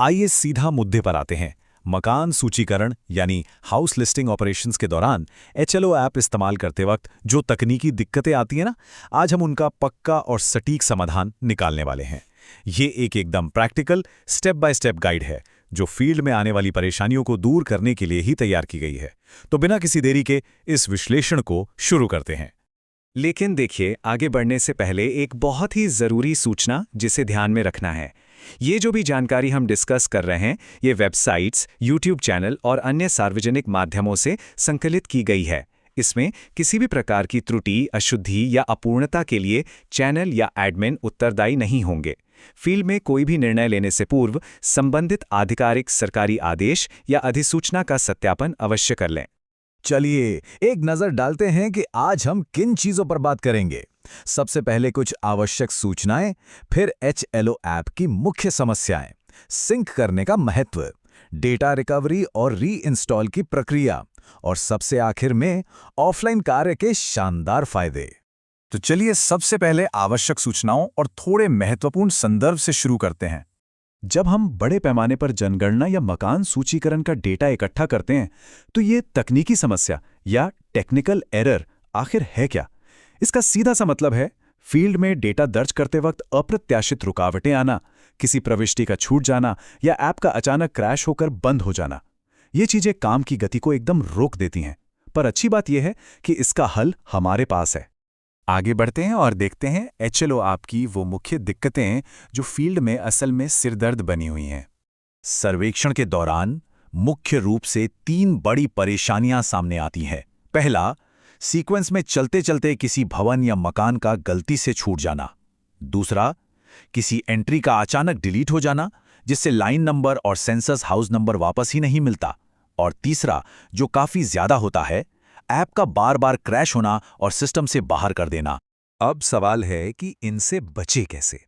आइए सीधा मुद्दे पर आते हैं। मकान सूचीकरण यानी हाउस लिस्टिंग ऑपरेशंस के दौरान एचएलओ ऐप इस्तेमाल करते वक्त जो तकनीकी दिक्कतें आती हैं ना, आज हम उनका पक्का और सटीक समाधान निकालने वाले हैं। ये एक एकदम practical step by step guide है जो फील्ड में आने वाली परेशानियों को दूर करने के लिए ही तैयार की गई है। तो बिना किसी देरी के इस विश्लेषण को शुरू करते हैं। लेकिन देखिए, आगे बढ़ने से पहले एक बहुत ही ज़रूरी सूचना जिसे ध्यान में रखना है। ये जो भी जानकारी हम डिस्कस कर रहे हैं, ये वेबसाइट्स, यूट्यूब चैनल और अन्य सार्वजनिक माध्यमों से संकलित की गई है। इसमें किसी भी प्रकार की त्रुटि, अशुद्धि या अपूर्णता के लिए चैनल या एडमिन उत्तरदायी नहीं होंगे। फील्ड में कोई भी निर्णय लेने से पूर्व संबंधित आधिकारिक सरकारी आदेश या अधिसूचना का सत्यापन अवश्य कर लें। चलिए एक नजर डालते हैं कि आज हम किन चीजों पर बात करेंगे। सबसे पहले कुछ आवश्यक सूचनाएं, फिर एचएलओ ऐप की मुख्य समस्याएं, सिंक करने का महत्व, डेटा रिकवरी और रीइंस्टॉल की प्रक्रिया, और सबसे आखिर में ऑफलाइन कार्य के शानदार फायदे। तो चलिए सबसे पहले आवश्यक सूचनाओं और थोड़े महत्वपूर्ण संदर्भ से शुरू करते हैं। जब हम बड़े पैमाने पर जनगणना या मकान सूचीकरण का डेटा इकट्ठा करते हैं, तो ये तकनीकी समस्या या टेक्निकल एरर आखिर है क्या? इसका सीधा सा मतलब है फील्ड में डेटा दर्ज करते वक्त अप्रत्याशित रुकावटें आना, किसी प्रविष्टि का छूट जाना या ऐप का अचानक क्रैश होकर बंद हो जाना। ये चीजें काम की गति को एकदम रोक देती हैं। पर अच्छी बात यह है कि इसका हल हमारे पास है। आगे बढ़ते हैं और देखते हैं एचएलओ ऐप की वो मुख्य दिक्कतें जो फील्ड में असल में सिरदर्द बनी हुई हैं। सर्वेक्षण के दौरान मुख्य रूप से 3 बड़ी परेशानियां सामने आती हैं। पहला, सीक्वेंस में चलते चलते किसी भवन या मकान का गलती से छूट जाना। दूसरा, किसी एंट्री का अचानक डिलीट हो जाना जिससे लाइन नंबर और सेंसस हाउस नंबर वापस ही नहीं मिलता। और तीसरा, जो काफी ज्यादा होता है, ऐप का बार बार क्रैश होना और सिस्टम से बाहर कर देना। अब सवाल है कि इनसे बचे कैसे?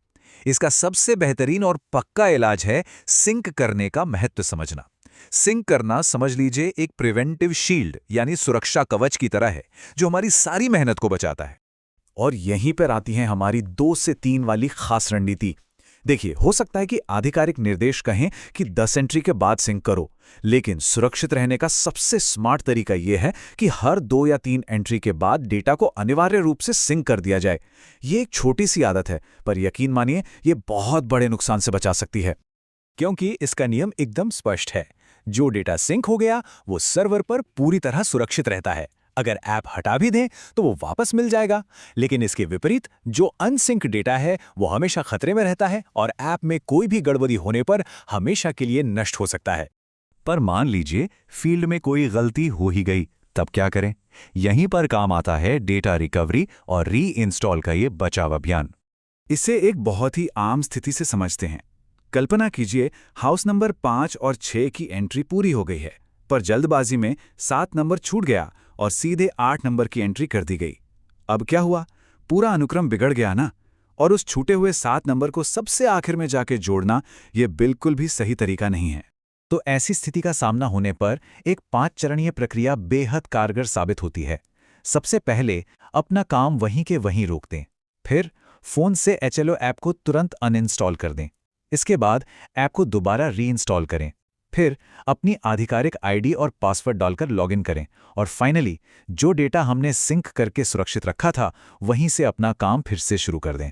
इसका सबसे बेहतरीन और पक्का इलाज है सिंक करने का महत्व समझना। सिंक करना समझ लीजिए एक प्रिवेंटिव शील्ड यानी सुरक्षा कवच की तरह है जो हमारी सारी मेहनत को बचाता है। और यहीं पर आती है हमारी 2 से 3 वाली खास रणनीति। देखिए, हो सकता है कि आधिकारिक निर्देश कहें कि 10 एंट्री के बाद सिंक करो, लेकिन सुरक्षित रहने का सबसे स्मार्ट तरीका यह है कि हर 2 या 3 एंट्री के बाद डेटा को अनिवार्य रूप से सिंक कर दिया जाए। ये एक छोटी सी आदत है, पर यकीन मानिए ये बहुत बड़े नुकसान से बचा सकती है। क्योंकि इसका नियम एकदम स्पष्ट है, जो डेटा सिंक हो गया वो सर्वर पर पूरी तरह सुरक्षित रहता है। अगर ऐप हटा भी दें तो वो वापस मिल जाएगा। लेकिन इसके विपरीत जो अनसिंक डेटा है वो हमेशा खतरे में रहता है और ऐप में कोई भी गड़बड़ी होने पर हमेशा के लिए नष्ट हो सकता है। पर मान लीजिए फील्ड में कोई गलती हो ही गई, तब क्या करें? यहीं पर काम आता है डेटा रिकवरी और रीइंस्टॉल का ये बचाव अभियान। इसे एक बहुत ही आम स्थिति से समझते हैं। कल्पना कीजिए हाउस नंबर 5 और 6 की एंट्री पूरी हो गई है, पर जल्दबाजी में 7 नंबर छूट गया और सीधे 8 नंबर की एंट्री कर दी गई। अब क्या हुआ? पूरा अनुक्रम बिगड़ गया ना। और उस छूटे हुए 7 नंबर को सबसे आखिर में जाके जोड़ना ये बिल्कुल भी सही तरीका नहीं है। तो ऐसी स्थिति का सामना होने पर एक 5 चरणीय प्रक्रिया बेहद कारगर साबित होती है। सबसे पहले अपना काम वहीं के वहीं रोक दें। फिर फोन से एचएलओ ऐप को तुरंत अनइंस्टॉल कर दें। इसके बाद ऐप को दोबारा रीइंस्टॉल करें। फिर अपनी आधिकारिक आईडी और पासवर्ड डालकर लॉगिन करें। और फाइनली जो डेटा हमने सिंक करके सुरक्षित रखा था वहीं से अपना काम फिर से शुरू कर दें।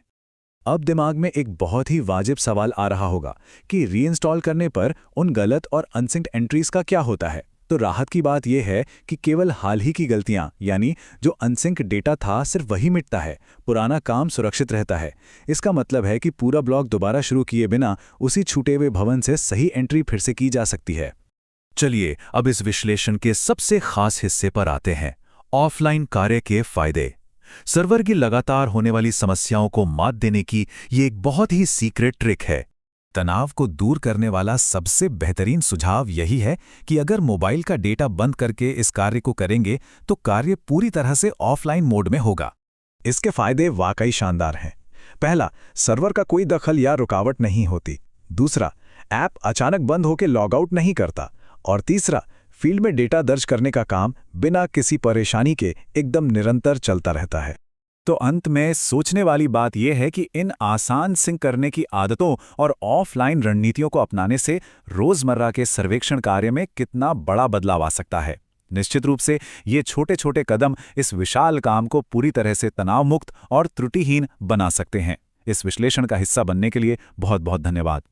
अब दिमाग में एक बहुत ही वाजिब सवाल आ रहा होगा कि रीइंस्टॉल करने पर उन गलत और अनसिंक्ड एंट्रीज का क्या होता है? तो राहत की बात यह है कि केवल हाल ही की गलतियां यानी जो अनसिंक डेटा था सिर्फ वही मिटता है, पुराना काम सुरक्षित रहता है। इसका मतलब है कि पूरा ब्लॉक दोबारा शुरू किए बिना उसी छूटे हुए भवन से सही एंट्री फिर से की जा सकती है। चलिए अब इस विश्लेषण के सबसे खास हिस्से पर आते हैं, ऑफलाइन कार्य के फायदे। सर्वर की लगातार होने वाली समस्याओं को मात देने की ये एक बहुत ही सीक्रेट ट्रिक है। तनाव को दूर करने वाला सबसे बेहतरीन सुझाव यही है कि अगर मोबाइल का डेटा बंद करके इस कार्य को करेंगे तो कार्य पूरी तरह से ऑफलाइन मोड में होगा। इसके फायदे वाकई शानदार हैं। पहला, सर्वर का कोई दखल या रुकावट नहीं होती। दूसरा, ऐप अचानक बंद होकर लॉगआउट नहीं करता। और तीसरा, फील्ड में डेटा दर्ज करने का काम बिना किसी परेशानी के एकदम निरंतर चलता रहता है। तो अंत में सोचने वाली बात यह है कि इन आसान सिंक करने की आदतों और ऑफलाइन रणनीतियों को अपनाने से रोजमर्रा के सर्वेक्षण कार्य में कितना बड़ा बदलाव आ सकता है। निश्चित रूप से ये छोटे छोटे कदम इस विशाल काम को पूरी तरह से तनाव मुक्त और त्रुटिहीन बना सकते हैं। इस विश्लेषण का हिस्सा बनने के लिए बहुत बहुत धन्यवाद।